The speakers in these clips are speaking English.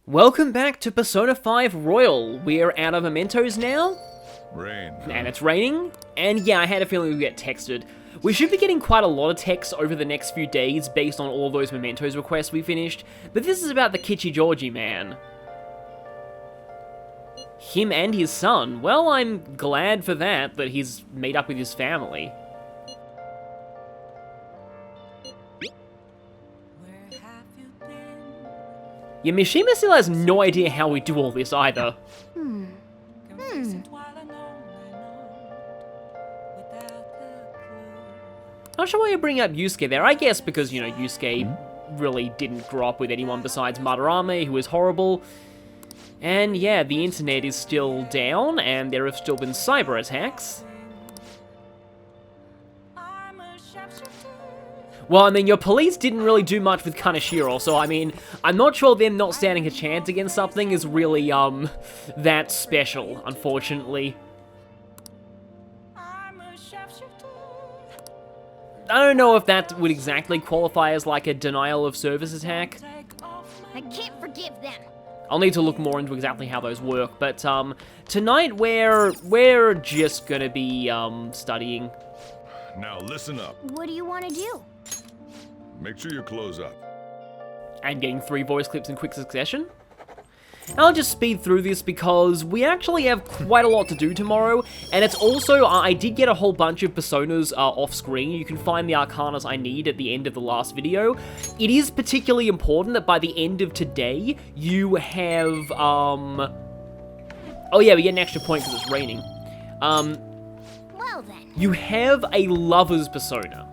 Welcome back to Persona 5 Royal. We're out of mementos now. Rain. And it's raining. And yeah, I had a feeling we'd get texted. We should be getting quite a lot of texts over the next few days based on all those mementos requests we finished. But this is about the Kichigeorgi man. Him and his son. Well, I'm glad for that he's made up with his family. Yeah, Mishima still has no idea how we do all this either. Not sure why you bring up Yusuke there. I guess because, Yusuke really didn't grow up with anyone besides Madarame, who is horrible. And yeah, the internet is still down, and there have still been cyber attacks. Well, I mean, your police didn't really do much with Kaneshiro, so I mean, I'm not sure them not standing a chance against something is really, that special, unfortunately. I don't know if that would exactly qualify as like a denial of service attack. I can't forgive them. I'll need to look more into exactly how those work, but tonight we're just gonna be studying. Now listen up. What do you want to do? Make sure your clothes up. And getting 3 voice clips in quick succession. I'll just speed through this because we actually have quite a lot to do tomorrow, and it's also, I did get a whole bunch of personas off screen. You can find the arcanas I need at the end of the last video. It is particularly important that by the end of today, you have, oh yeah, we get an extra point because it's raining. Well then. You have a lover's persona.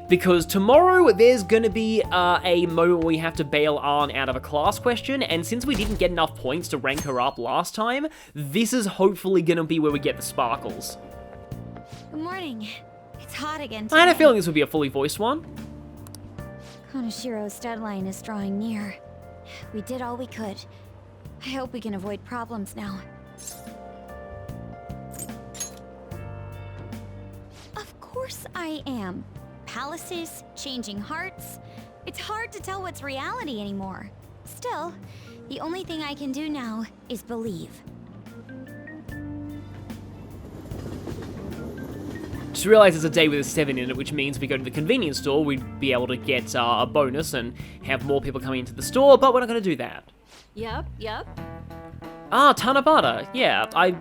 Because tomorrow, there's gonna be a moment where we have to bail Arn out of a class question, and since we didn't get enough points to rank her up last time, this is hopefully gonna be where we get the sparkles. Good morning. It's hot again today. I had a feeling this would be a fully voiced one. Konoshiro's deadline is drawing near. We did all we could. I hope we can avoid problems now. Of course I am. Palaces, changing hearts. It's hard to tell what's reality anymore. Still, the only thing I can do now is believe. Just realized it's a day with a 7 in it, which means if we go to the convenience store, we'd be able to get a bonus and have more people coming into the store, but we're not going to do that. Yep. Ah, Tanabata. Yeah, I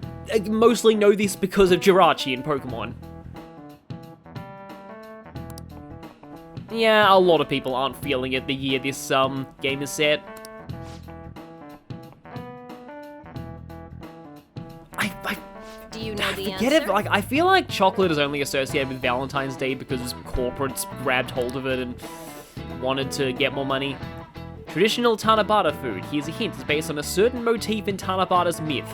mostly know this because of Jirachi in Pokemon. Yeah, a lot of people aren't feeling it the year this game is set. Do you know the Forget answer? it, like, I feel like chocolate is only associated with Valentine's Day because corporates grabbed hold of it and wanted to get more money. Traditional Tanabata food. Here's a hint. It's based on a certain motif in Tanabata's myth.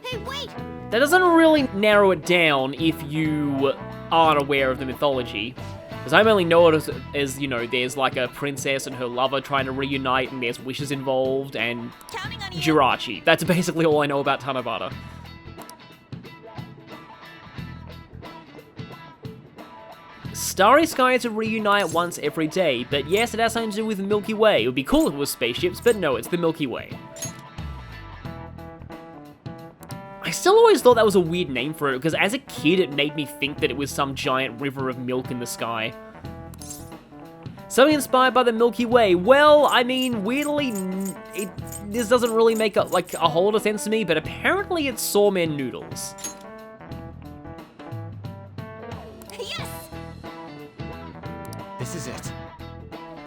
Hey, wait! That doesn't really narrow it down if you aren't aware of the mythology. Because I only know it as, there's like a princess and her lover trying to reunite, and there's wishes involved, and Counting on you. Jirachi. That's basically all I know about Tanabata. Starry skies to reunite once every day, but yes, it has something to do with the Milky Way. It would be cool if it was spaceships, but no, it's the Milky Way. I still always thought that was a weird name for it, because as a kid it made me think that it was some giant river of milk in the sky. Something inspired by the Milky Way. Well, I mean, weirdly, this doesn't really make a whole lot of sense to me, but apparently it's sawman noodles. Yes! This is it.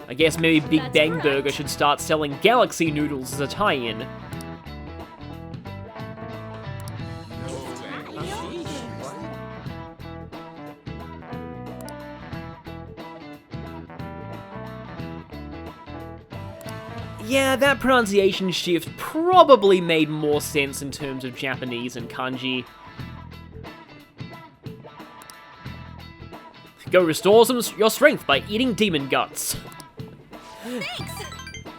I guess maybe Big That's Bang correct. Burger should start selling Galaxy noodles as a tie-in. Yeah, that pronunciation shift probably made more sense in terms of Japanese and kanji. Go restore your strength by eating demon guts. Thanks!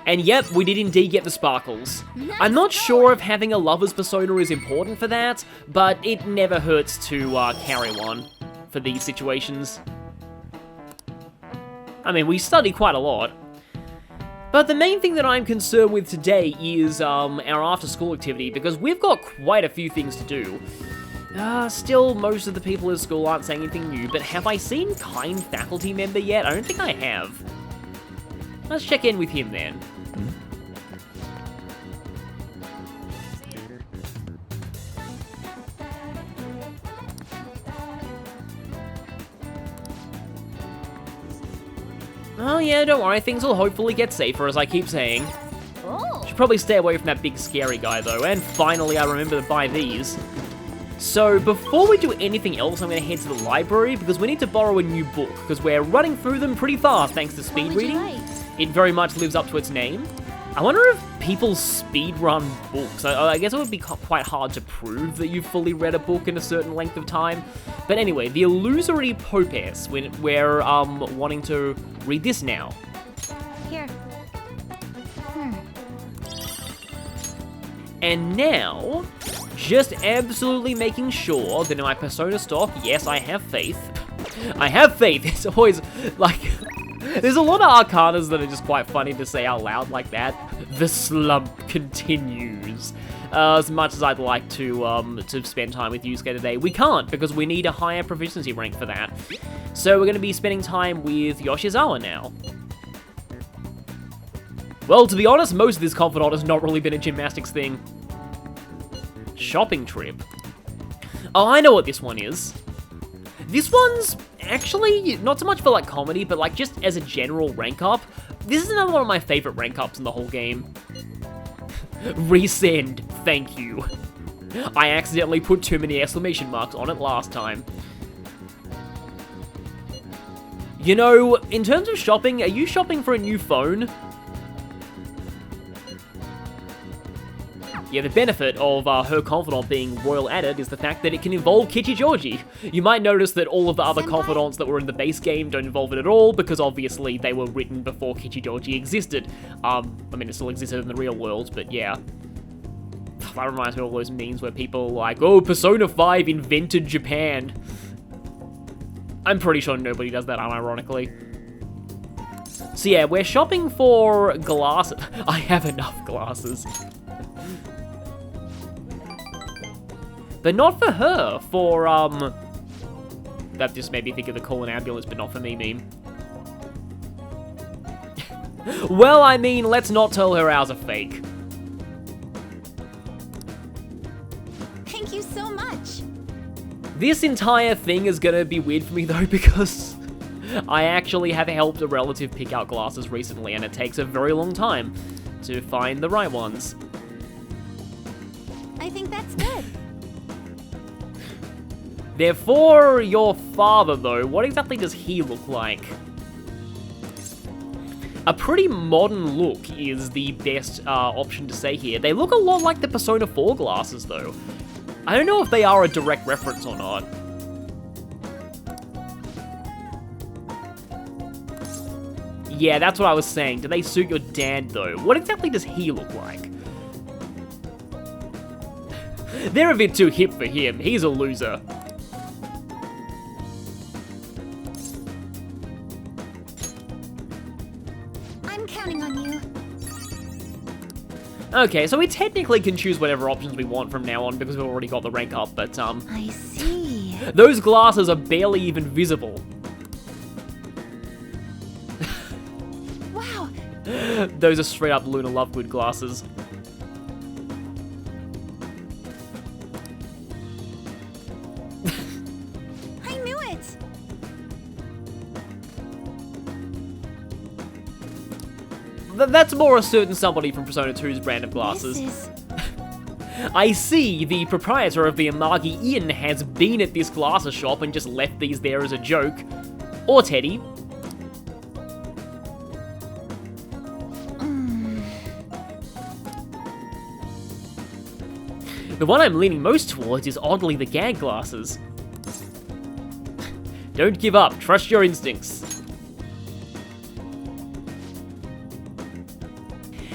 And yep, we did indeed get the sparkles. I'm not sure if having a lover's persona is important for that, but it never hurts to carry one for these situations. I mean, we study quite a lot. But the main thing that I'm concerned with today is our after-school activity, because we've got quite a few things to do. Still, most of the people at school aren't saying anything new, but have I seen Kind faculty member yet? I don't think I have. Let's check in with him then. Oh yeah, don't worry, things will hopefully get safer, as I keep saying. Oh. Should probably stay away from that big scary guy though, and finally I remember to buy these. So before we do anything else, I'm going to head to the library, because we need to borrow a new book, because we're running through them pretty fast thanks to speed reading. It very much lives up to its name. I wonder if people speedrun books. I guess it would be quite hard to prove that you've fully read a book in a certain length of time. But anyway, The Illusory Popes, we're wanting to read this now. Here. And now, just absolutely making sure that in my Persona stock, yes, I have faith. I have faith. It's always, like, there's a lot of arcanas that are just quite funny to say out loud like that. The slump continues. As much as I'd like to spend time with Yusuke today, we can't, because we need a higher proficiency rank for that. So we're going to be spending time with Yoshizawa now. Well, to be honest, most of this Confidant has not really been a gymnastics thing. Shopping trip. Oh, I know what this one is. This one's actually not so much for like comedy, but like just as a general rank up. This is another one of my favorite rank ups in the whole game. Resend, thank you. I accidentally put too many exclamation marks on it last time. You know, in terms of shopping, are you shopping for a new phone? Yeah, the benefit of her Confidant being royal added is the fact that it can involve Kichigeorgi. You might notice that all of the other Confidants that were in the base game don't involve it at all, because obviously they were written before Kichigeorgi existed. I mean, it still existed in the real world, but yeah. That reminds me of all those memes where people are like, oh, Persona 5 invented Japan. I'm pretty sure nobody does that unironically. So yeah, we're shopping for glasses. I have enough glasses. But not for her, for, that just made me think of the call an ambulance, but not for me meme. Well, I mean, let's not tell her ours are fake. Thank you so much. This entire thing is gonna be weird for me though, because I actually have helped a relative pick out glasses recently, and it takes a very long time to find the right ones. I think that's good. They're for your father, though. What exactly does he look like? A pretty modern look is the best option to say here. They look a lot like the Persona 4 glasses, though. I don't know if they are a direct reference or not. Yeah, that's what I was saying. Do they suit your dad, though? What exactly does he look like? They're a bit too hip for him. He's a loser. I'm counting on you. Okay, so we technically can choose whatever options we want from now on because we've already got the rank up, but I see. those glasses are barely even visible. Wow. Those are straight up Luna Lovegood glasses. I knew it. That's more a certain somebody from Persona 2's brand of glasses. This is... I see the proprietor of the Amagi Inn has been at this glasses shop and just left these there as a joke. Or Teddy. The one I'm leaning most towards is oddly the gag glasses. Don't give up, trust your instincts.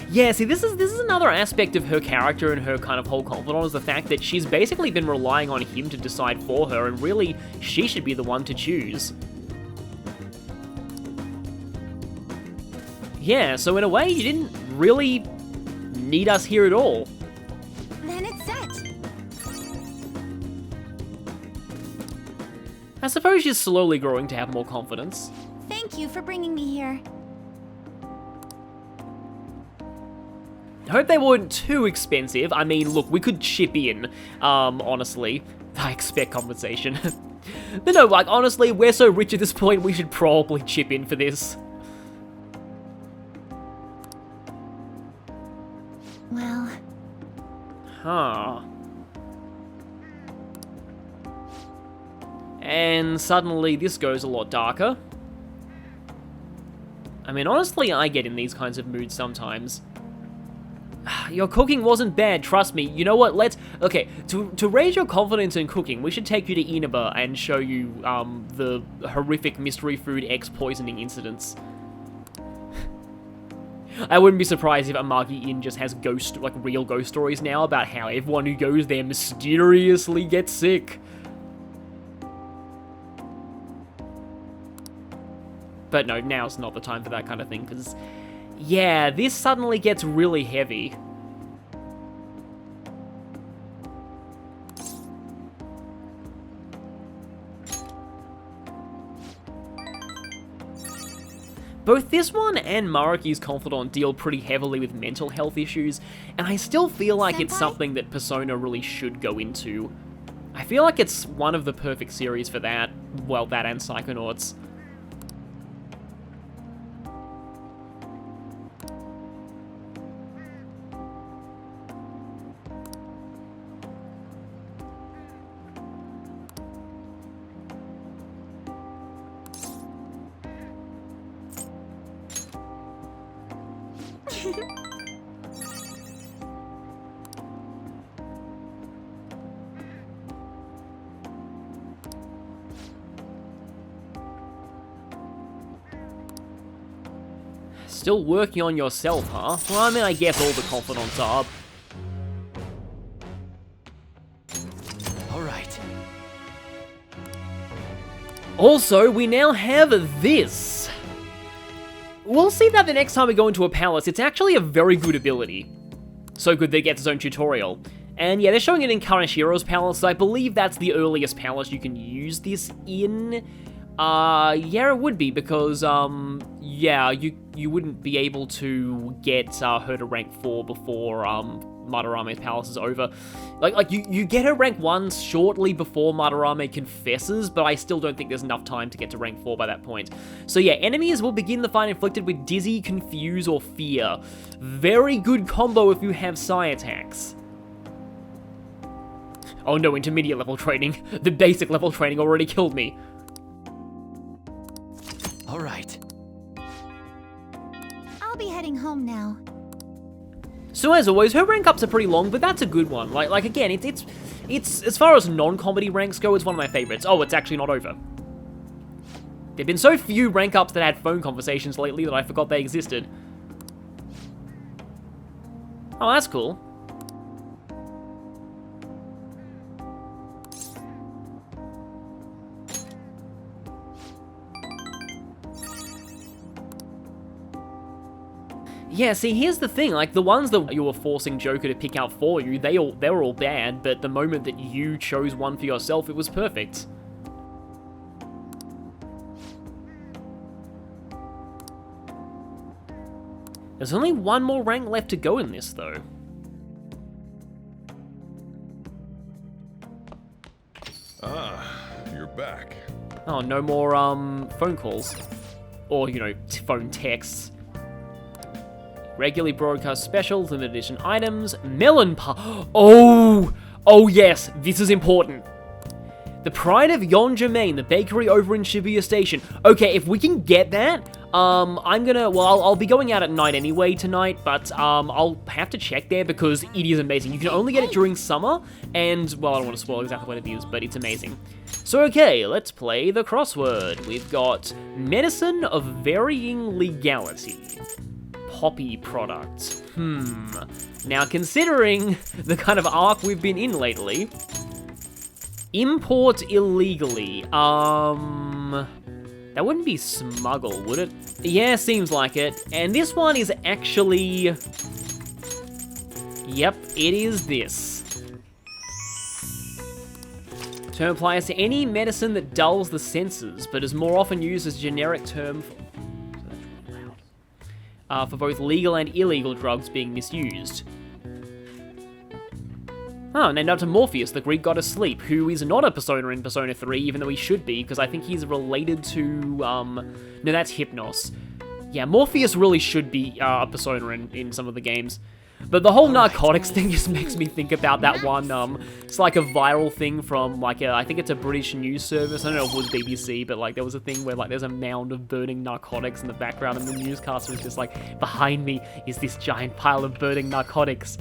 Yeah, see, this is another aspect of her character and her kind of whole confidant, is the fact that she's basically been relying on him to decide for her, and really, she should be the one to choose. Yeah, so in a way, you didn't really need us here at all. Then it's set. I suppose she's slowly growing to have more confidence. Thank you for bringing me here. I hope they weren't too expensive. I mean, look, we could chip in, honestly. I expect compensation. But no, like, honestly, we're so rich at this point, we should probably chip in for this. Well... Huh. And suddenly, this goes a lot darker. I mean, honestly, I get in these kinds of moods sometimes. Your cooking wasn't bad, trust me. You know what, okay, to raise your confidence in cooking, we should take you to Inaba and show you, the horrific mystery food X-poisoning incidents. I wouldn't be surprised if Amagi Inn just has real ghost stories now about how everyone who goes there mysteriously gets sick. But no, now's not the time for that kind of thing, because... yeah, this suddenly gets really heavy. Both this one and Maruki's Confidant deal pretty heavily with mental health issues, and I still feel like it's something that Persona really should go into. I feel like it's one of the perfect series for that. Well, that and Psychonauts. Still working on yourself, huh? Well, I mean, I guess all the confidants are. Alright. Also, we now have this. We'll see that the next time we go into a palace. It's actually a very good ability. So good that it gets its own tutorial. And yeah, they're showing it in Kanashiro's palace. I believe that's the earliest palace you can use this in. Yeah, it would be, because, yeah, you wouldn't be able to get her to rank 4 before, Madarame's palace is over. Like you get her rank 1 shortly before Madarame confesses, but I still don't think there's enough time to get to rank 4 by that point. So yeah, enemies will begin the fight inflicted with Dizzy, Confuse, or Fear. Very good combo if you have Psi attacks. Oh no, intermediate level training. The basic level training already killed me. Alright. I'll be heading home now. So as always, her rank ups are pretty long, but that's a good one. Like again, it's as far as non-comedy ranks go, it's one of my favorites. Oh, it's actually not over. There've been so few rank ups that had phone conversations lately that I forgot they existed. Oh, that's cool. Yeah, see, here's the thing, like, the ones that you were forcing Joker to pick out for you, they were all bad, but the moment that you chose one for yourself, it was perfect. There's only one more rank left to go in this, though. Ah, you're back. Oh, no more, phone calls. Or, you know, phone texts. Regularly broadcast specials, limited edition items, melon pie. Oh yes, this is important. The Pride of Yonjamain, the bakery over in Shibuya Station. Okay, if we can get that, I'll be going out at night anyway tonight, but I'll have to check there because it is amazing. You can only get it during summer, and, well, I don't want to spoil exactly what it is, but it's amazing. So, okay, let's play the crossword. We've got medicine of varying legality. Poppy product. Now, considering the kind of arc we've been in lately, import illegally. That wouldn't be smuggle, would it? Yeah, seems like it. And this one is actually... Yep, it is this. Term applies to any medicine that dulls the senses, but is more often used as a generic term for both legal and illegal drugs being misused. Oh, named after Morpheus, the Greek god of sleep, who is not a persona in Persona 3, even though he should be, because I think he's related to, no, that's Hypnos. Yeah, Morpheus really should be a persona in some of the games. But the whole narcotics thing just makes me think about that one, it's like a viral thing from, like, I think it's a British news service, I don't know if it was BBC, but, like, there was a thing where, like, there's a mound of burning narcotics in the background, and the newscaster is just like, behind me is this giant pile of burning narcotics.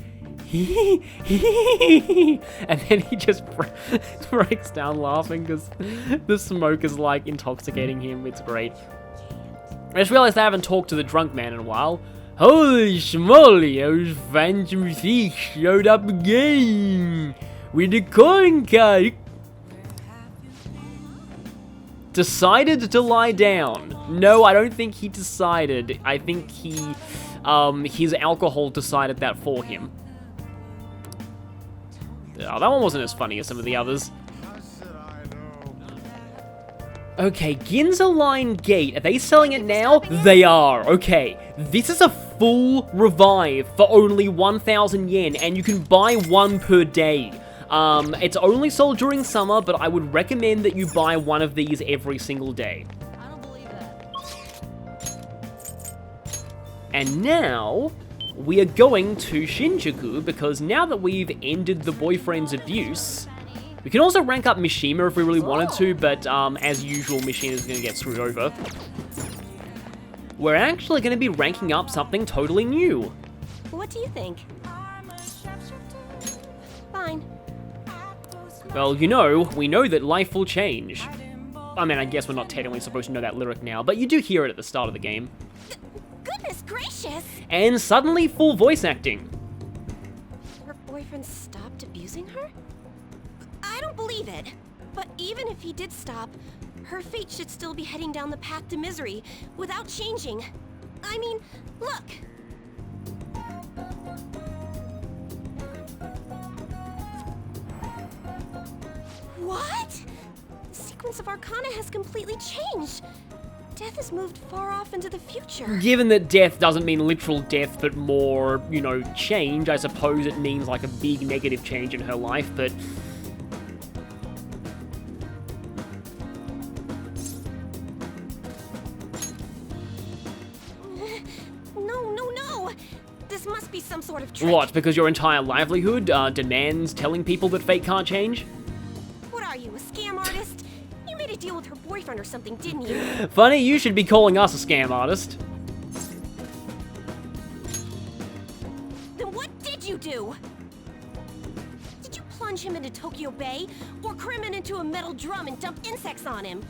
And then he just breaks down laughing because the smoke is, like, intoxicating him. It's great. I just realized I haven't talked to the drunk man in a while. Holy schmoly, those Phantom Thieves showed up again with the calling card. Decided to lie down. No, I don't think he decided. I think he, his alcohol decided that for him. Oh, that one wasn't as funny as some of the others. Okay, Ginza Line Gate. Are they selling it now? They are. Okay, this is a full revive for only 1,000 yen, and you can buy one per day. It's only sold during summer, but I would recommend that you buy one of these every single day. I don't believe that. And now, we are going to Shinjuku, because now that we've ended the boyfriend's abuse, we can also rank up Mishima if we really wanted to, but as usual, Mishima's going to get screwed over. We're actually going to be ranking up something totally new. What do you think? Fine. Well, you know, we know that life will change. I mean, I guess we're not technically supposed to know that lyric now, but you do hear it at the start of the game. Goodness gracious! And suddenly full voice acting. Her boyfriend stopped abusing her? I don't believe it. But even if he did stop, her fate should still be heading down the path to misery without changing. I mean, look. What? The sequence of Arcana has completely changed. Death has moved far off into the future. Given that death doesn't mean literal death, but more, you know, change, I suppose it means like a big negative change in her life, but... No. This must be some sort of trick. What, because your entire livelihood demands telling people that fate can't change? What are you, a scam artist? You made a deal with her boyfriend or something, didn't you? Funny, you should be calling us a scam artist. Then what did you do? Did you plunge him into Tokyo Bay? Or cram him into a metal drum and dump insects on him?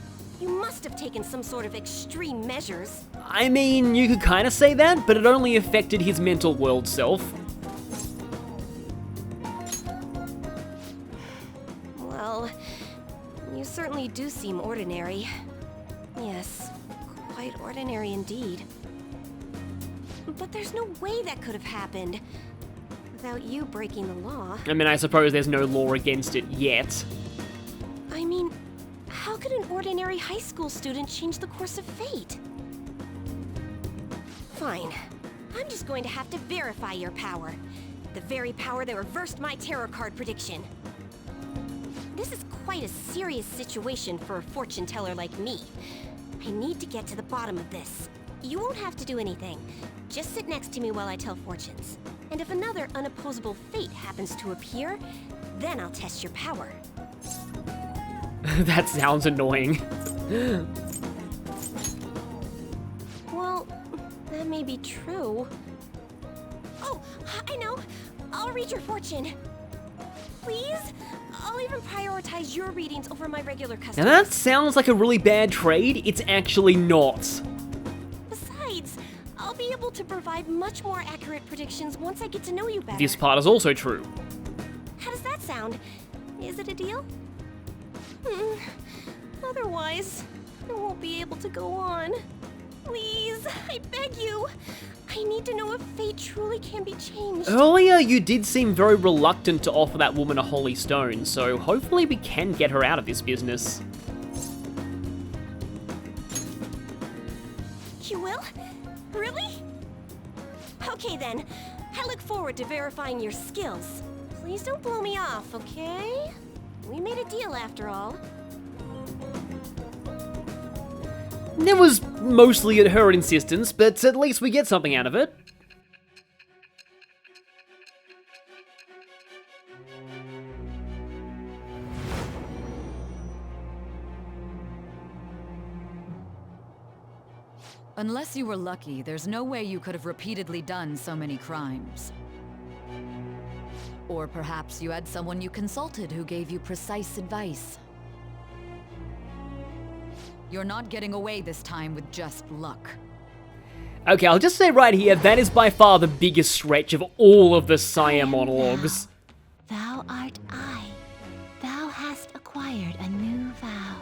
You must have taken some sort of extreme measures. I mean, you could kind of say that, but it only affected his mental world self. Well, you certainly do seem ordinary. Yes, quite ordinary indeed. But there's no way that could have happened without you breaking the law. I mean, I suppose there's no law against it yet. I mean, how could an ordinary high school student change the course of fate? Fine. I'm just going to have to verify your power. The very power that reversed my tarot card prediction. This is quite a serious situation for a fortune teller like me. I need to get to the bottom of this. You won't have to do anything. Just sit next to me while I tell fortunes. And if another unopposable fate happens to appear, then I'll test your power. That sounds annoying. Well, that may be true. Oh, I know. I'll read your fortune. Please? I'll even prioritize your readings over my regular Now customers. that sounds like a really bad trade. It's actually not. Besides, I'll be able to provide much more accurate predictions once I get to know you better. This part is also true. How does that sound? Is it a deal? Otherwise, I won't be able to go on. Please, I beg you. I need to know if fate truly can be changed. Earlier, you did seem very reluctant to offer that woman a holy stone, so hopefully we can get her out of this business. You will? Really? Okay then. I look forward to verifying your skills. Please don't blow me off, okay? We made a deal after all. It was mostly at her insistence, but at least we get something out of it. Unless you were lucky, there's no way you could have repeatedly done so many crimes. Or perhaps you had someone you consulted who gave you precise advice. You're not getting away this time with just luck. Okay, I'll just say right here, that is by far the biggest stretch of all of the Saya monologues. Thou art I. Thou hast acquired a new vow.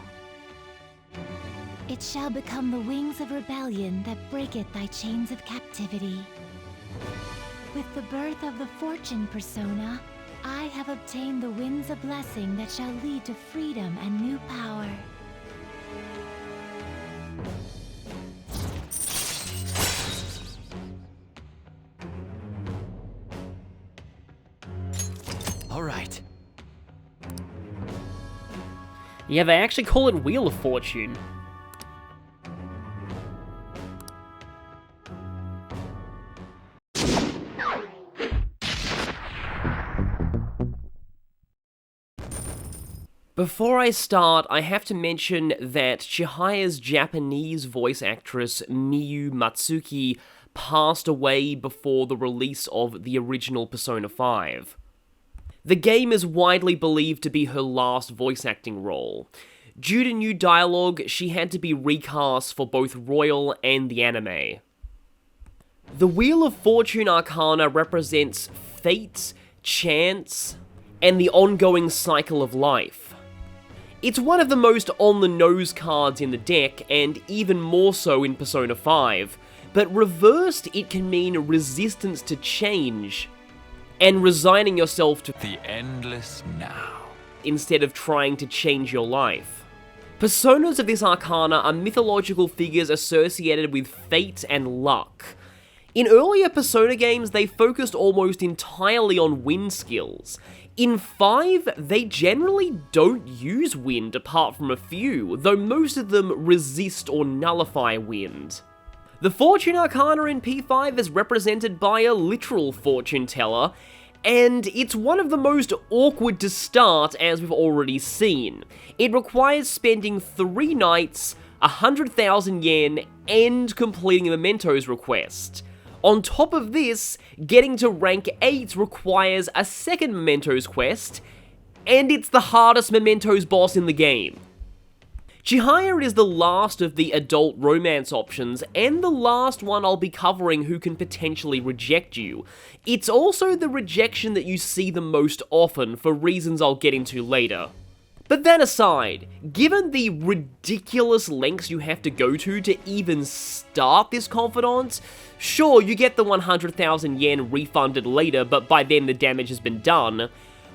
It shall become the wings of rebellion that breaketh thy chains of captivity. With the birth of the fortune persona, I have obtained the winds of blessing that shall lead to freedom and new power. All right. Yeah, they actually call it Wheel of Fortune. Before I start, I have to mention that Chihiya's Japanese voice actress Miyu Matsuki passed away before the release of the original Persona 5. The game is widely believed to be her last voice acting role. Due to new dialogue, she had to be recast for both Royal and the anime. The Wheel of Fortune Arcana represents fate, chance, and the ongoing cycle of life. It's one of the most on-the-nose cards in the deck, and even more so in Persona 5, but reversed it can mean resistance to change, and resigning yourself to The endless now. instead of trying to change your life. Personas of this arcana are mythological figures associated with fate and luck. In earlier Persona games, they focused almost entirely on wind skills. In 5, they generally don't use wind apart from a few, though most of them resist or nullify wind. The Fortune Arcana in P5 is represented by a literal fortune teller, and it's one of the most awkward to start, as we've already seen. It requires spending 3 nights, 100,000 yen, and completing a Mementos request. On top of this, getting to rank 8 requires a second Mementos quest, and it's the hardest Mementos boss in the game. Chihiya is the last of the adult romance options, and the last one I'll be covering who can potentially reject you. It's also the rejection that you see the most often, for reasons I'll get into later. But that aside, given the ridiculous lengths you have to go to even start this Confidant, sure, you get the 100,000 yen refunded later, but by then the damage has been done.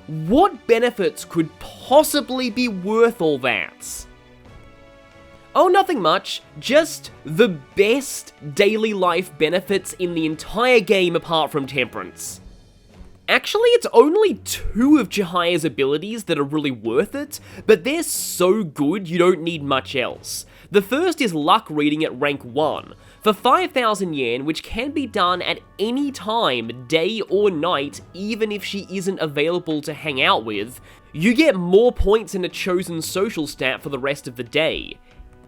What benefits could possibly be worth all that? Oh, nothing much, just the best daily life benefits in the entire game apart from Temperance. Actually, it's only 2 of Chihiya's abilities that are really worth it, but they're so good you don't need much else. The first is Luck Reading at rank 1. For 5,000 yen, which can be done at any time, day or night, even if she isn't available to hang out with, you get more points in a chosen social stat for the rest of the day.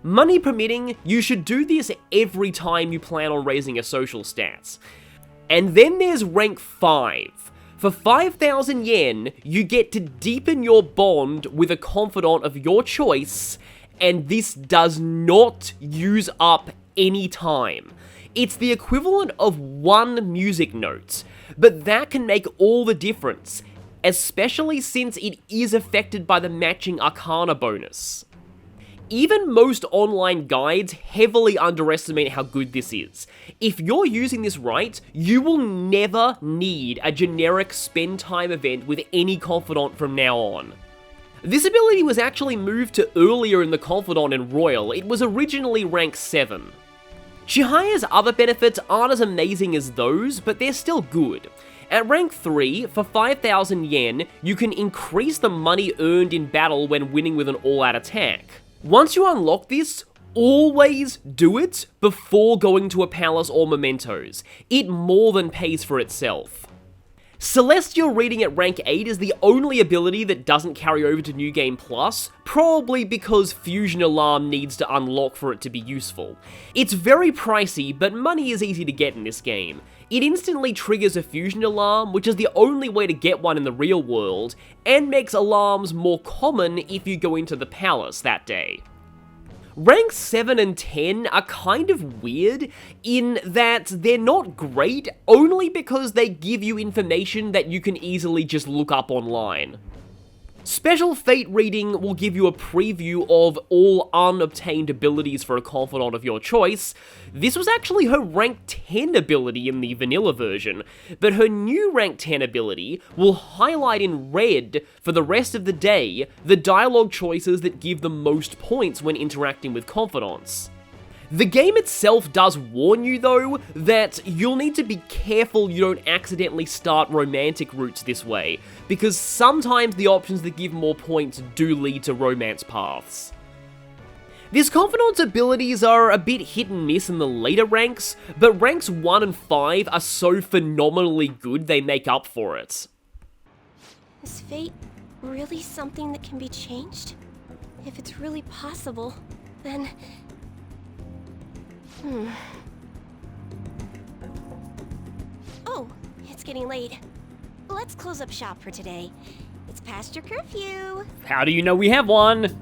Money permitting, you should do this every time you plan on raising a social stat. And then there's rank 5. For 5,000 yen, you get to deepen your bond with a confidant of your choice, and this does not use up any time. It's the equivalent of 1 music note, but that can make all the difference, especially since it is affected by the matching Arcana bonus. Even most online guides heavily underestimate how good this is. If you're using this right, you will never need a generic spend time event with any Confidant from now on. This ability was actually moved to earlier in the Confidant and Royal. It was originally rank 7. Chihaya's other benefits aren't as amazing as those, but they're still good. At rank 3, for 5,000 yen, you can increase the money earned in battle when winning with an all-out attack. Once you unlock this, always do it before going to a palace or mementos. It more than pays for itself. Celestial Reading at rank 8 is the only ability that doesn't carry over to New Game Plus, probably because Fusion Alarm needs to unlock for it to be useful. It's very pricey, but money is easy to get in this game. It instantly triggers a Fusion Alarm, which is the only way to get one in the real world, and makes alarms more common if you go into the palace that day. Ranks 7 and 10 are kind of weird in that they're not great only because they give you information that you can easily just look up online. Special Fate Reading will give you a preview of all unobtained abilities for a Confidant of your choice. This was actually her rank 10 ability in the vanilla version, but her new rank 10 ability will highlight in red for the rest of the day the dialogue choices that give the most points when interacting with Confidants. The game itself does warn you, though, that you'll need to be careful you don't accidentally start romantic routes this way, because sometimes the options that give more points do lead to romance paths. This Confidant's abilities are a bit hit and miss in the later ranks, but ranks 1 and 5 are so phenomenally good they make up for it. Is fate really something that can be changed? If it's really possible, then... Oh, it's getting late. Let's close up shop for today. It's past your curfew. How do you know we have one?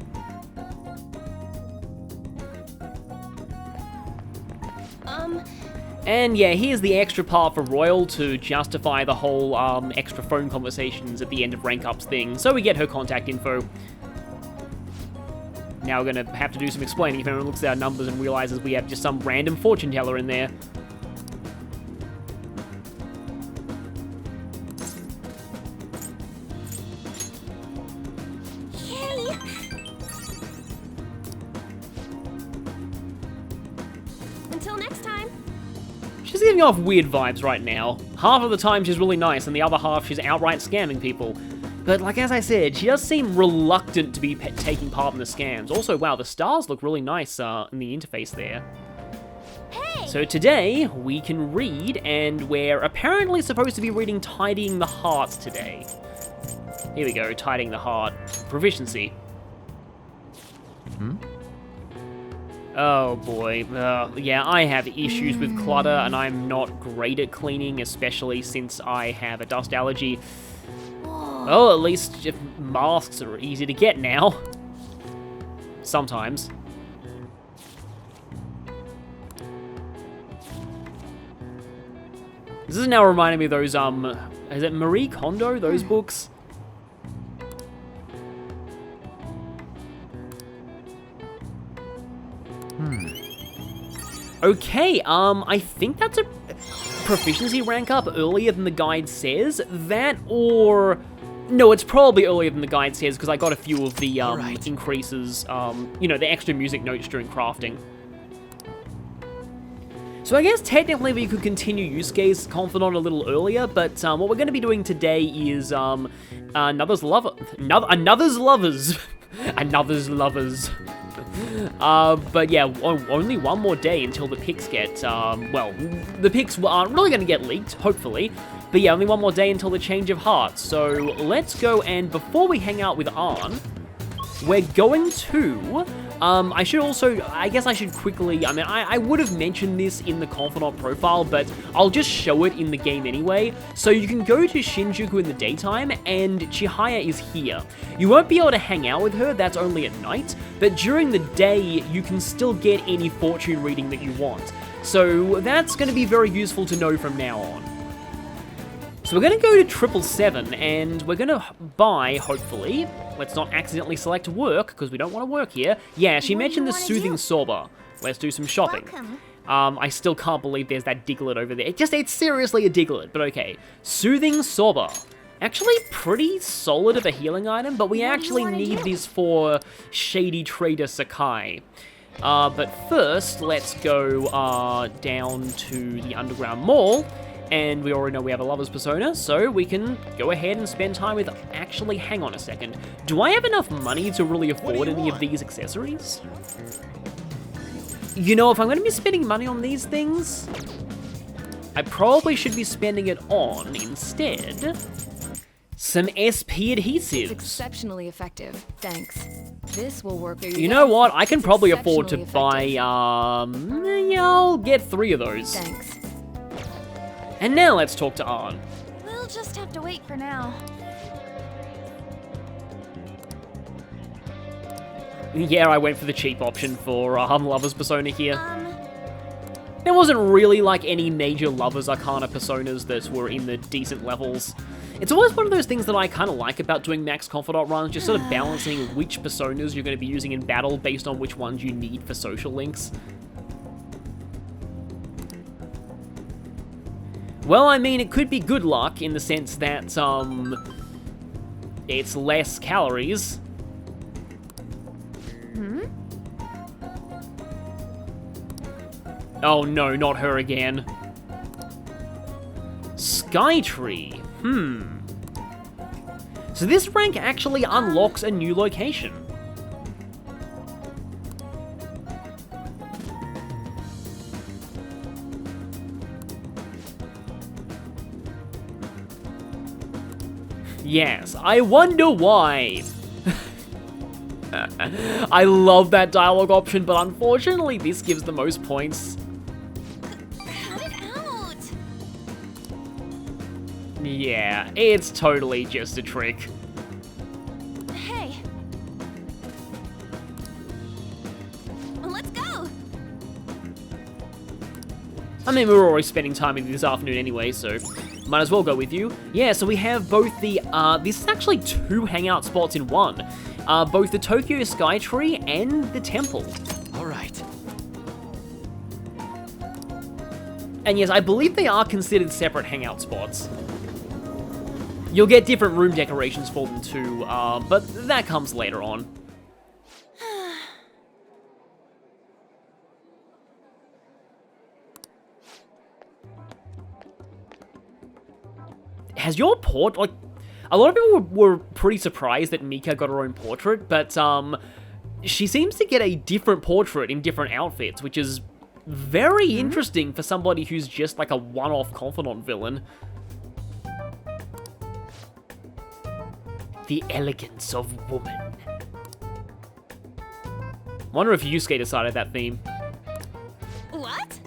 And yeah, here's the extra part for Royal to justify the whole extra phone conversations at the end of rank ups thing, so we get her contact info. Now we're gonna have to do some explaining if anyone looks at our numbers and realizes we have just some random fortune teller in there. Yay! Until next time. She's giving off weird vibes right now. Half of the time she's really nice, and the other half she's outright scamming people. But like as I said, she does seem reluctant to be taking part in the scams. Also, wow, the stars look really nice in the interface there. Hey! So today, we can read, and we're apparently supposed to be reading Tidying the Heart today. Here we go, Tidying the Heart. Proficiency. Oh boy, yeah, I have issues with clutter, and I'm not great at cleaning, especially since I have a dust allergy. Oh, at least masks are easy to get now. Sometimes. This is now reminding me of those, is it Marie Kondo, those books? Okay, I think that's a proficiency rank up earlier than the guide says. That or... No, it's probably earlier than the guide says because I got a few of the increases, you know, the extra music notes during crafting. So I guess technically we could continue Yusuke's Confidant a little earlier, but what we're going to be doing today is Another's Lovers. But yeah, only one more day until the pics get, well, the pics aren't really going to get leaked, hopefully. But yeah, only one more day until the change of heart. So let's go, and before we hang out with Arn, we're going to, I should also, I guess I should quickly, I mean, I would have mentioned this in the Confidant profile, but I'll just show it in the game anyway. So you can go to Shinjuku in the daytime, and Chihaya is here. You won't be able to hang out with her, that's only at night, but during the day, you can still get any fortune reading that you want. So that's going to be very useful to know from now on. So we're going to go to 777, and we're going to buy, hopefully, let's not accidentally select work, because we don't want to work here. Yeah, she mentioned the soothing soba. Let's do some shopping. Welcome. I still can't believe there's that Diglett over there. It's seriously a Diglett, but okay. Soothing soba. Actually pretty solid of a healing item, but we actually need this for Shady Trader Sakai. But first, let's go down to the Underground Mall. And we already know we have a Lover's Persona, so we can go ahead and spend time with... Actually, hang on a second. Do I have enough money to really afford any of these accessories? You know, if I'm going to be spending money on these things, I probably should be spending it on, instead, some SP adhesives. It's exceptionally effective. Thanks. This will work. You know what? I can probably afford to buy, yeah, I'll get 3 of those. Thanks. And now let's talk to Arn. We'll just have to wait for now. Yeah, I went for the cheap option for Lover's Persona here. There wasn't really like any major Lover's Arcana personas that were in the decent levels. It's always one of those things that I kind of like about doing max Confidant runs, just sort of balancing which personas you're going to be using in battle based on which ones you need for social links. Well, I mean, it could be good luck in the sense that, it's less calories. Oh no, not her again. Skytree. So this rank actually unlocks a new location. Yes, I wonder why. I love that dialogue option, but unfortunately this gives the most points. Cut it out. Yeah, it's totally just a trick. Hey. Let's go. I mean, we were already spending time with you this afternoon anyway, so might as well go with you. Yeah, so we have both the, this is actually 2 hangout spots in one. Both the Tokyo Skytree and the temple. All right. And yes, I believe they are considered separate hangout spots. You'll get different room decorations for them too, but that comes later on. Has your like, a lot of people were pretty surprised that Mika got her own portrait, but, she seems to get a different portrait in different outfits, which is very interesting for somebody who's just like a one-off Confidant villain. The elegance of woman. Wonder if Yusuke decided that theme. What?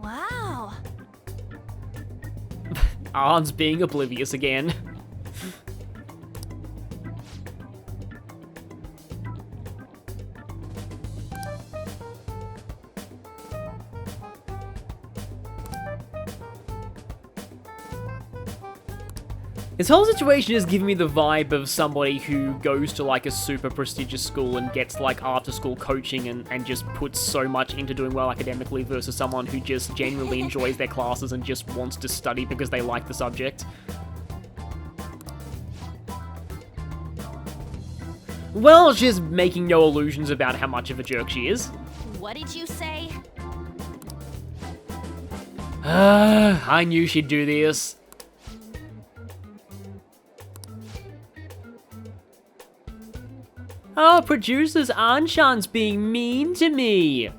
Wow. Arn's being oblivious again. This whole situation is giving me the vibe of somebody who goes to like a super prestigious school and gets like after school coaching and just puts so much into doing well academically versus someone who just genuinely enjoys their classes and just wants to study because they like the subject. Well, she's making no illusions about how much of a jerk she is. What did you say? I knew she'd do this. Oh, producers, Anshan's being mean to me.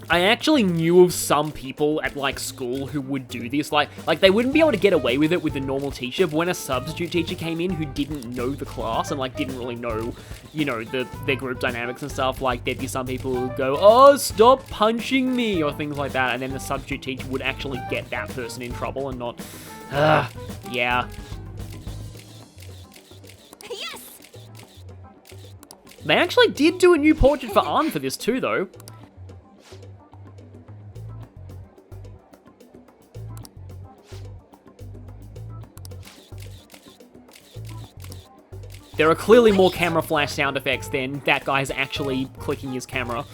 I actually knew of some people at, like, school who would do this. Like they wouldn't be able to get away with it with the normal teacher, but when a substitute teacher came in who didn't know the class and, like, didn't really know, you know, their group dynamics and stuff, like, there'd be some people who would go, oh, stop punching me, or things like that, and then the substitute teacher would actually get that person in trouble and not, yeah. They actually did do a new portrait for Arn for this too, though. There are clearly more camera flash sound effects than that guy's actually clicking his camera.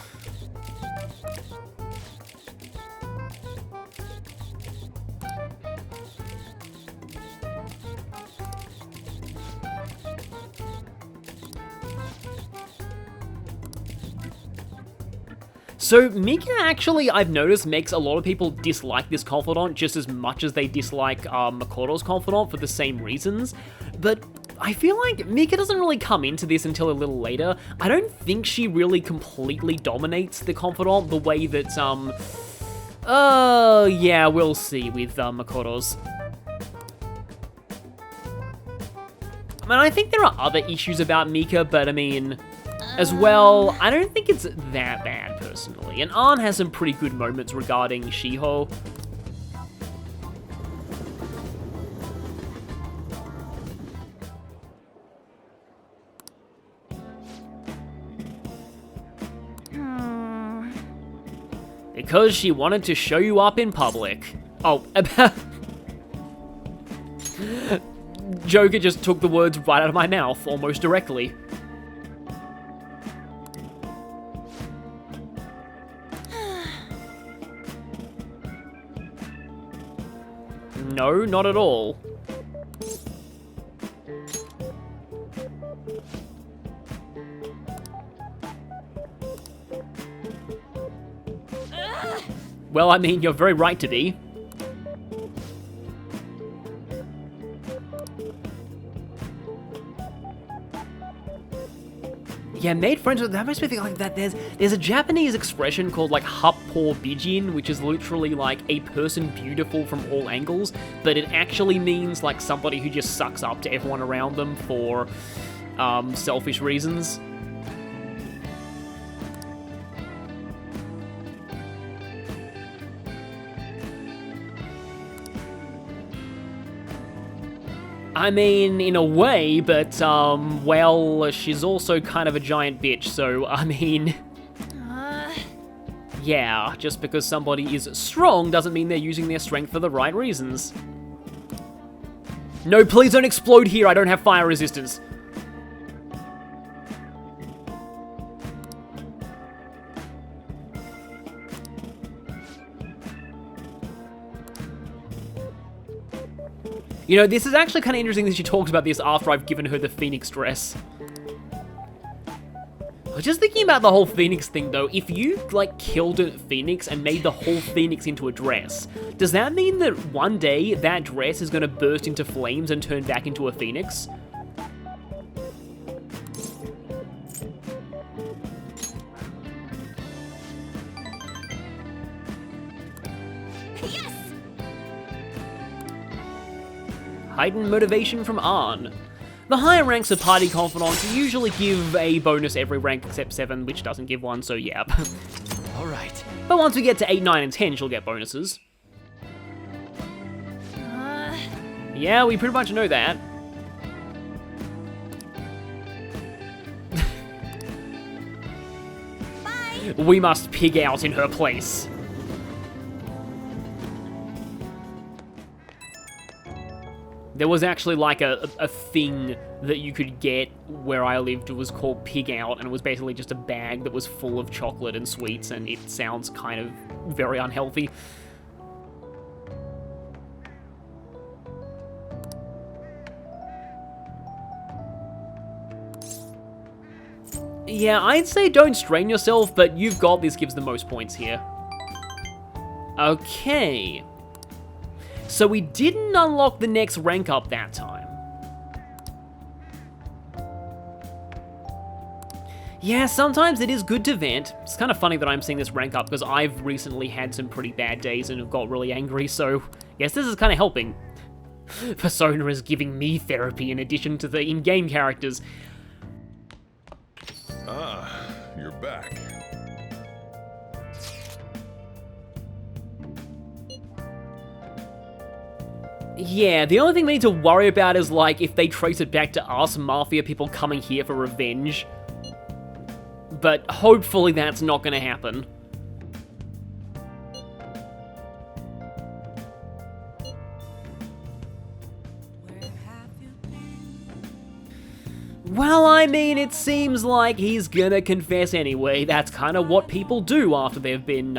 So Mika actually, I've noticed, makes a lot of people dislike this Confidant just as much as they dislike Makoto's Confidant for the same reasons, but I feel like Mika doesn't really come into this until a little later. I don't think she really completely dominates the Confidant the way that, yeah, we'll see with Makoto's. I mean, I think there are other issues about Mika, but I mean, as well, I don't think it's that bad, personally. And Arn has some pretty good moments regarding Shiho. Because she wanted to show you up in public. Oh, Joker just took the words right out of my mouth, almost directly. No, not at all. Well, I mean, you're very right to be. Yeah, made friends with, that makes me think like that there's a Japanese expression called like happo bijin, which is literally like a person beautiful from all angles, but it actually means like somebody who just sucks up to everyone around them for selfish reasons. I mean, in a way, but, well, she's also kind of a giant bitch, so, I mean... Yeah, just because somebody is strong doesn't mean they're using their strength for the right reasons. No, please don't explode here, I don't have fire resistance. You know, this is actually kind of interesting that she talks about this after I've given her the Phoenix dress. I was just thinking about the whole Phoenix thing, though. If you, like, killed a Phoenix and made the whole Phoenix into a dress, does that mean that one day that dress is going to burst into flames and turn back into a Phoenix? Heightened motivation from Arn. The higher ranks of party confidants usually give a bonus every rank except 7, which doesn't give one, so yeah. Alright. But once we get to 8, 9, and 10, she'll get bonuses. Yeah, we pretty much know that. Bye. We must pig out in her place. There was actually like a thing that you could get where I lived. It was called Pig Out, and it was basically just a bag that was full of chocolate and sweets, and it sounds kind of very unhealthy. Yeah, I'd say don't strain yourself, but you've got this gives the most points here. Okay. So we didn't unlock the next rank up that time. Yeah, sometimes it is good to vent. It's kind of funny that I'm seeing this rank up because I've recently had some pretty bad days and have got really angry, so yes, this is kind of helping. Persona is giving me therapy in addition to the in-game characters. Ah, you're back. Yeah, the only thing we need to worry about is, like, if they trace it back to us, Mafia people coming here for revenge. but hopefully that's not going to happen. Well, I mean, it seems like he's gonna confess anyway. That's kind of what people do after they've been,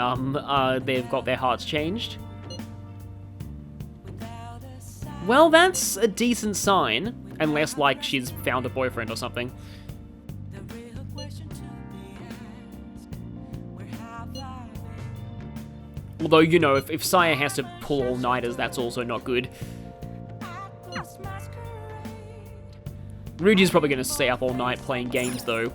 they've got their hearts changed. Well, that's a decent sign. Unless, like, she's found a boyfriend or something. Although, you know, if Saya has to pull all-nighters, that's also not good. Ryuji's probably going to stay up all night playing games, though.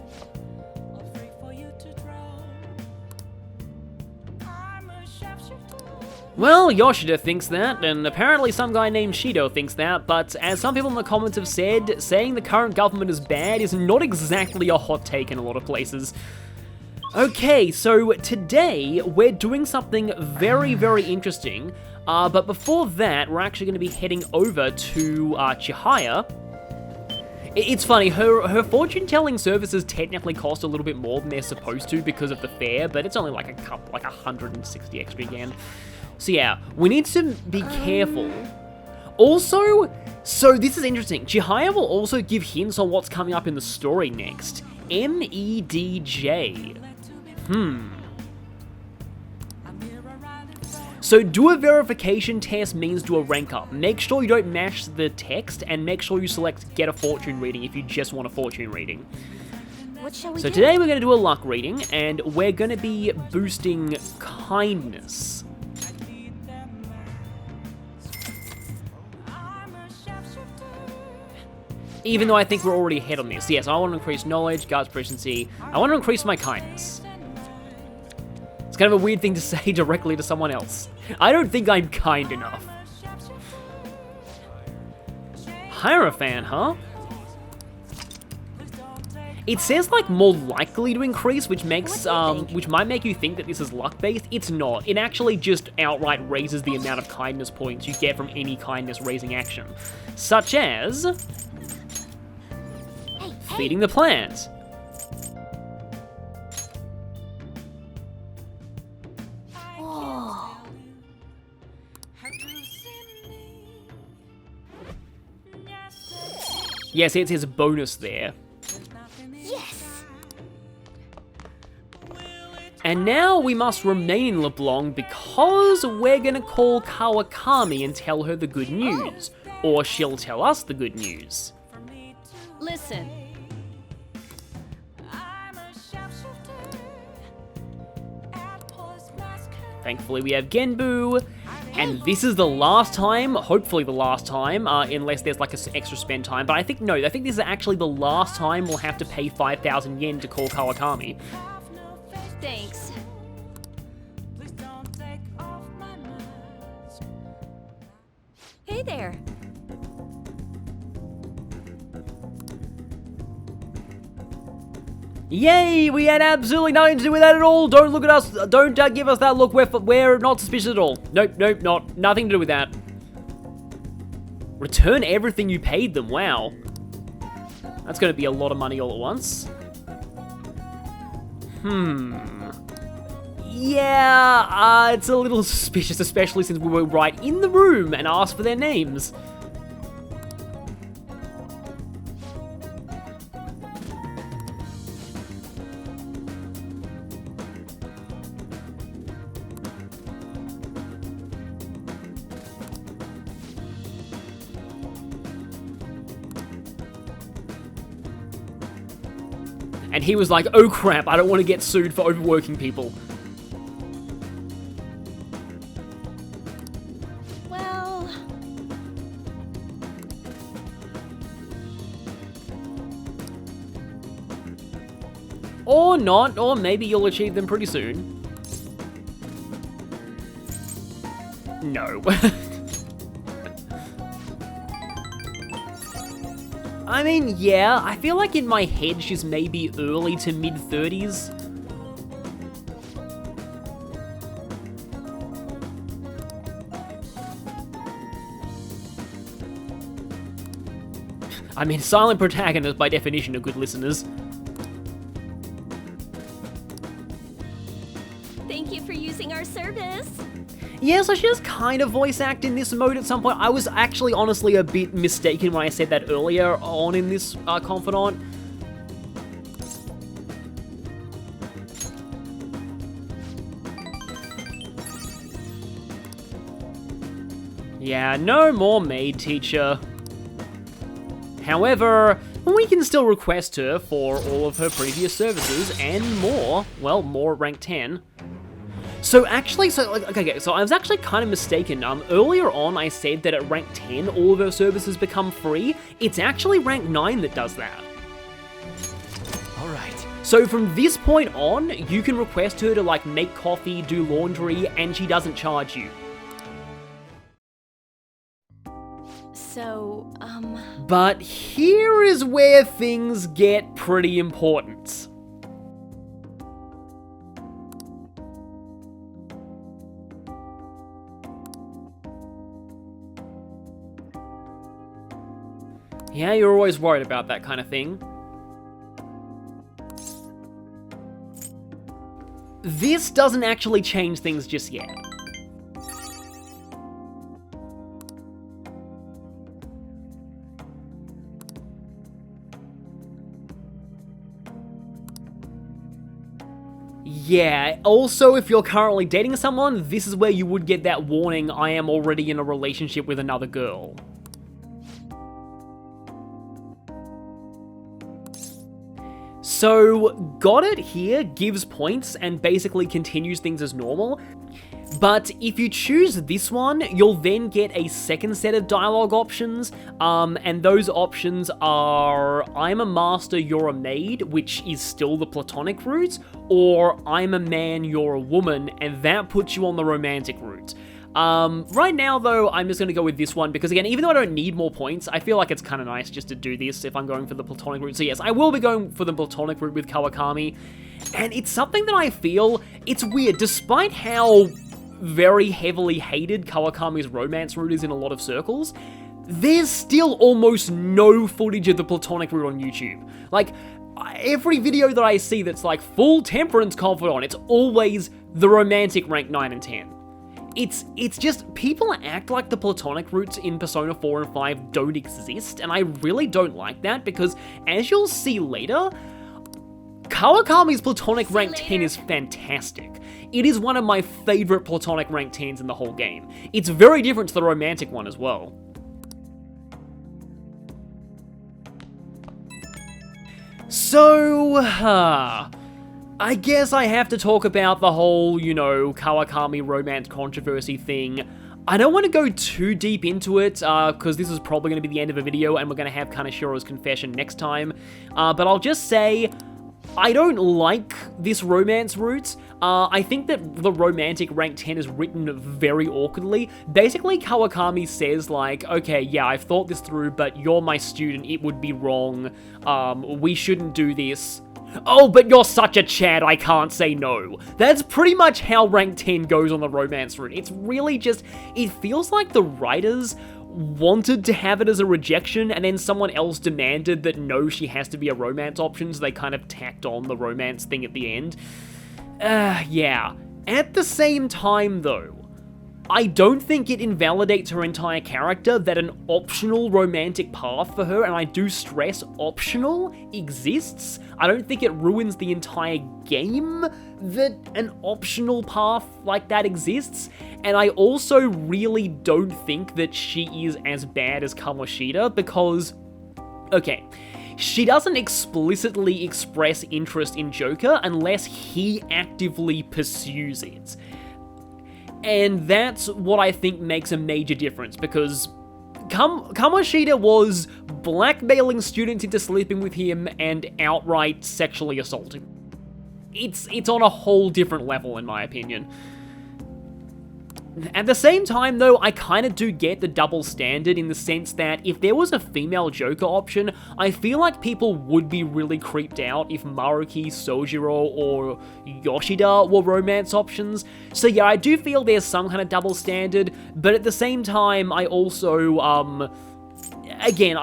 Well, Yoshida thinks that, and apparently some guy named Shido thinks that, but as some people in the comments have said, saying the current government is bad is not exactly a hot take in a lot of places. Okay, so today we're doing something very, very interesting, but before that, we're actually going to be heading over to Chihaya. It's funny, her fortune-telling services technically cost a little bit more than they're supposed to because of the fair, but it's only like a couple, like 160 extra again. So yeah, we need to be careful. Also, so this is interesting, Chihaya will also give hints on what's coming up in the story next. MEDJ. So do a verification test means do a rank up. Make sure you don't mash the text, and make sure you select get a fortune reading if you just want a fortune reading. What shall we So do? today we're going to do a luck reading, and we're going to be boosting kindness. Even though I think we're already ahead on this. Yes, I want to increase knowledge, guards proficiency. I want to increase my kindness. It's kind of a weird thing to say directly to someone else. I don't think I'm kind enough. Hierophant, huh? It says like more likely to increase, which makes which might make you think that this is luck based. It's not. It actually just outright raises the amount of kindness points you get from any kindness raising action, such as feeding the plant. Whoa. Yes, it says a bonus there. Yes. And now we must remain in LeBlanc because we're gonna call Kawakami and tell her the good news. Or she'll tell us the good news. Listen. Thankfully we have Genbu, and this is the last time, hopefully the last time, unless there's like an extra spend time, but I think this is actually the last time we'll have to pay 5,000 yen to call Kawakami. Thanks. Hey there. Yay, we had absolutely nothing to do with that at all. Don't look at us, don't give us that look, we're not suspicious at all. Nope, nothing to do with that. Return everything you paid them, wow. That's gonna be a lot of money all at once. Yeah, it's a little suspicious, especially since we were right in the room and asked for their names. And he was like, oh crap, I don't want to get sued for overworking people. Well, Or not, or maybe you'll achieve them pretty soon. No. I mean, yeah, I feel like in my head she's maybe early to mid-30s. I mean, silent protagonists by definition are good listeners. Yeah, so she does kind of voice act in this mode at some point. I was actually honestly a bit mistaken when I said that earlier on in this Confidant. Yeah, no more maid teacher. However, we can still request her for all of her previous services and more. Well, more rank 10. So actually, okay, so I was actually kind of mistaken. Earlier on I said that at rank 10 all of her services become free. It's actually rank 9 that does that. Alright. So from this point on, you can request her to like make coffee, do laundry, and she doesn't charge you. So, But here is where things get pretty important. Yeah, you're always worried about that kind of thing. This doesn't actually change things just yet. Yeah, also if you're currently dating someone, this is where you would get that warning, I am already in a relationship with another girl. So, got it here gives points and basically continues things as normal. But if you choose this one, you'll then get a second set of dialogue options, and those options are I'm a master, you're a maid, which is still the platonic route, or I'm a man, you're a woman, and that puts you on the romantic route. Right now though, I'm just gonna go with this one because again, even though I don't need more points, I feel like it's kind of nice just to do this if I'm going for the platonic route. So yes, I will be going for the platonic route with Kawakami, and it's something that I feel, it's weird, despite how very heavily hated Kawakami's romance route is in a lot of circles, there's still almost no footage of the platonic route on YouTube. Like, every video that I see that's like full temperance confidant, it's always the romantic rank 9 and 10. It's just, people act like the platonic routes in Persona 4 and 5 don't exist, and I really don't like that because, as you'll see later, Kawakami's platonic rank 10 is fantastic. It is one of my favorite platonic rank 10s in the whole game. It's very different to the romantic one as well. So, I guess I have to talk about the whole, you know, Kawakami romance controversy thing. I don't want to go too deep into it, because this is probably going to be the end of the video, and we're going to have Kanashiro's confession next time. But I'll just say, I don't like this romance route. I think that the romantic rank 10 is written very awkwardly. Basically, Kawakami says like, okay, yeah, I've thought this through, but you're my student, it would be wrong. We shouldn't do this. Oh, but you're such a Chad, I can't say no. That's pretty much how rank 10 goes on the romance route. It's really just, it feels like the writers wanted to have it as a rejection, and then someone else demanded that no, she has to be a romance option, so they kind of tacked on the romance thing at the end. Yeah. At the same time, though, I don't think it invalidates her entire character that an optional romantic path for her, and I do stress optional, exists. I don't think it ruins the entire game that an optional path like that exists, and I also really don't think that she is as bad as Kamoshida because, okay, she doesn't explicitly express interest in Joker unless he actively pursues it. And that's what I think makes a major difference, because Kamoshida was blackmailing students into sleeping with him and outright sexually assaulting. It's on a whole different level, in my opinion. At the same time, though, I kind of do get the double standard in the sense that if there was a female Joker option, I feel like people would be really creeped out if Maruki, Sojiro, or Yoshida were romance options. So yeah, I do feel there's some kind of double standard, but at the same time, I also, again,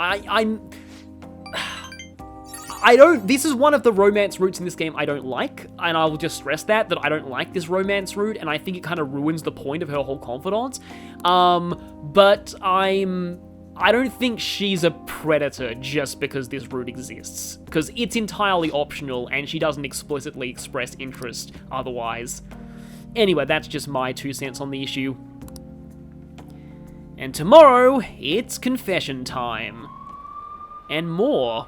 this is one of the romance routes in this game I don't like, and I will just stress that I don't like this romance route, and I think it kind of ruins the point of her whole confidence. But I don't think she's a predator just because this route exists, because it's entirely optional, and she doesn't explicitly express interest otherwise. Anyway, that's just my 2 cents on the issue. And tomorrow, it's confession time. And more.